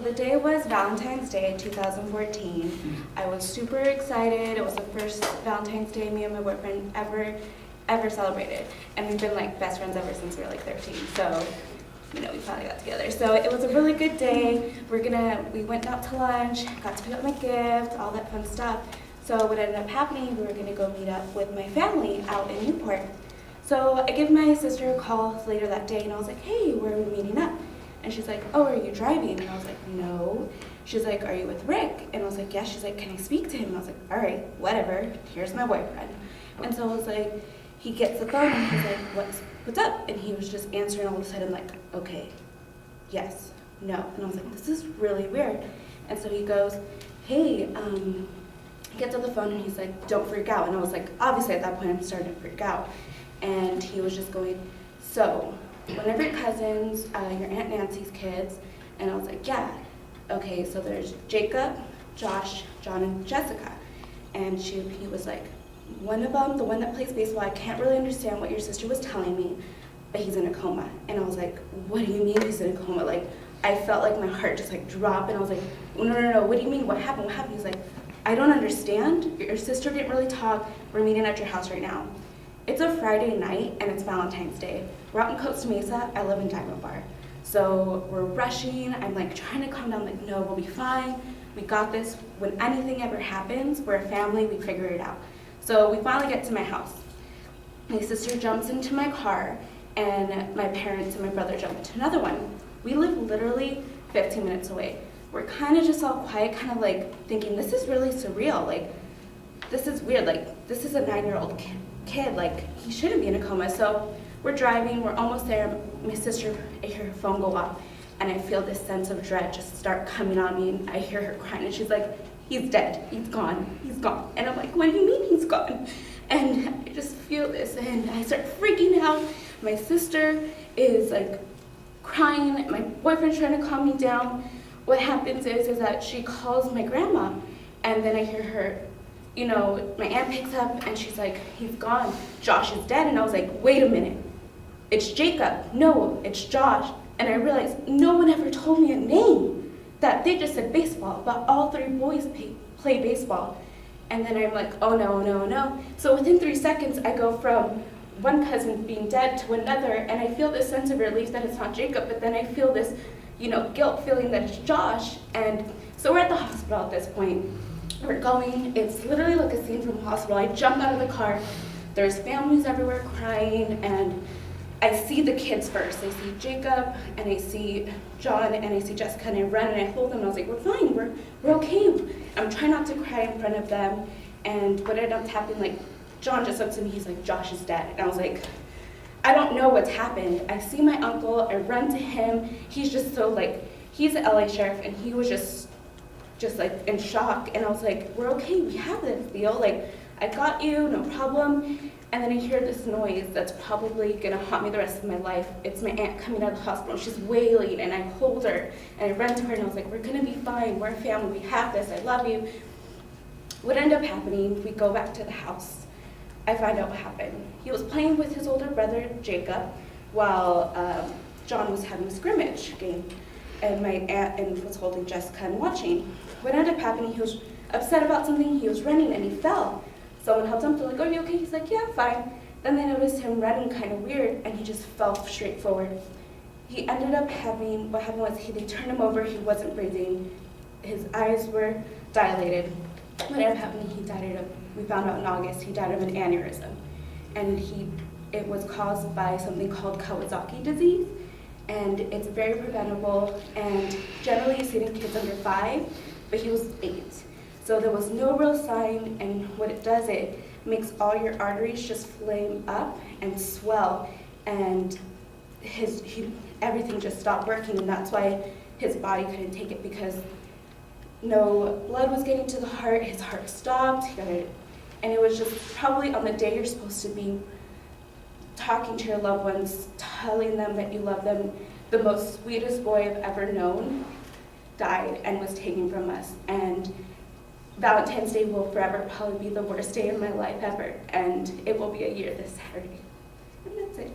the day was Valentine's Day 2014. I was super excited. It was the first Valentine's Day me and my boyfriend ever celebrated. And we've been like best friends ever since we were like 13. So, we finally got together. So it was a really good day. We went out to lunch, got to pick up my gift, all that fun stuff. So what ended up happening, we were gonna go meet up with my family out in Newport. So I give my sister a call later that day and I was like, hey, where are we meeting up? And she's like, oh, are you driving? And I was like, no. She's like, are you with Rick? And I was like, yeah. She's like, can I speak to him? And I was like, all right, whatever. Here's my boyfriend. And so I was like, he gets the phone and he's like, what's up? And he was just answering all of a sudden like, okay, yes, no. And I was like, this is really weird. And so he goes, hey, he gets on the phone and he's like, don't freak out. And I was like, obviously at that point I'm starting to freak out. And he was just going, so, one of your cousins, your Aunt Nancy's kids, and I was like, yeah. Okay, so there's Jacob, Josh, John, and Jessica. And he was like, one of them, the one that plays baseball, I can't really understand what your sister was telling me, but he's in a coma. And I was like, what do you mean he's in a coma? Like, I felt like my heart just like drop, and I was like, no, what do you mean, what happened, what happened? He's like, I don't understand, your sister didn't really talk, we're meeting at your house right now. It's a Friday night and it's Valentine's Day. We're out in Costa Mesa, I live in Diamond Bar. So we're rushing, I'm like trying to calm down, like no, we'll be fine. We got this. When anything ever happens, we're a family, we figure it out. So we finally get to my house. My sister jumps into my car and my parents and my brother jump into another one. We live literally 15 minutes away. We're kind of just all quiet, kind of like thinking, this is really surreal. Like, this is weird, like this is a 9-year-old kid, like he shouldn't be in a coma. So we're driving, we're almost there. My sister, I hear her phone go off and I feel this sense of dread just start coming on me and I hear her crying and she's like, he's dead, he's gone. And I'm like, what do you mean he's gone? And I just feel this and I start freaking out. My sister is like crying, my boyfriend's trying to calm me down. What happens is that she calls my grandma and then I hear her, my aunt picks up and she's like, he's gone, Josh is dead. And I was like, wait a minute, it's Jacob, no, it's Josh. And I realized no one ever told me a name, that they just said baseball, but all 3 boys play baseball. And then I'm like, oh no. So within 3 seconds, I go from one cousin being dead to another, and I feel this sense of relief that it's not Jacob, but then I feel this, guilt feeling that it's Josh. And so we're at the hospital at this point. We're going, it's literally like a scene from a hospital. I jump out of the car, there's families everywhere crying, and I see the kids first. I see Jacob, and I see John, and I see Jessica, and I run and I hold them, and I was like, we're fine, we're okay. I'm trying not to cry in front of them, and what ended up happening, like, John just up to me, he's like, Josh is dead. And I was like, I don't know what's happened. I see my uncle, I run to him, he's just so like, he's an LA sheriff, and he was just like in shock, and I was like, we're okay, we have this, Theo, like, I got you, no problem. And then I hear this noise that's probably gonna haunt me the rest of my life. It's my aunt coming out of the hospital, she's wailing, and I hold her, and I run to her, and I was like, we're gonna be fine, we're a family, we have this, I love you. What ended up happening, we go back to the house. I find out what happened. He was playing with his older brother, Jacob, while John was having a scrimmage game. And my aunt was holding Jessica and watching. What ended up happening, he was upset about something, he was running and he fell. Someone helped him, they're like, are you okay? He's like, yeah, fine. Then they noticed him running kind of weird and he just fell straight forward. He ended up what happened was they turned him over, he wasn't breathing, his eyes were dilated. What ended up happening, we found out in August, he died of an aneurysm. And it was caused by something called Kawasaki disease. And it's very preventable, and generally you see it in kids under 5, but he was 8. So there was no real sign, and what it does, it makes all your arteries just flame up and swell, and everything just stopped working, and that's why his body couldn't take it, because no blood was getting to the heart, his heart stopped, and it was just probably on the day you're supposed to be talking to your loved ones, telling them that you love them, the most sweetest boy I've ever known died and was taken from us. And Valentine's Day will forever probably be the worst day of my life ever, and it will be a year this Saturday. And that's it.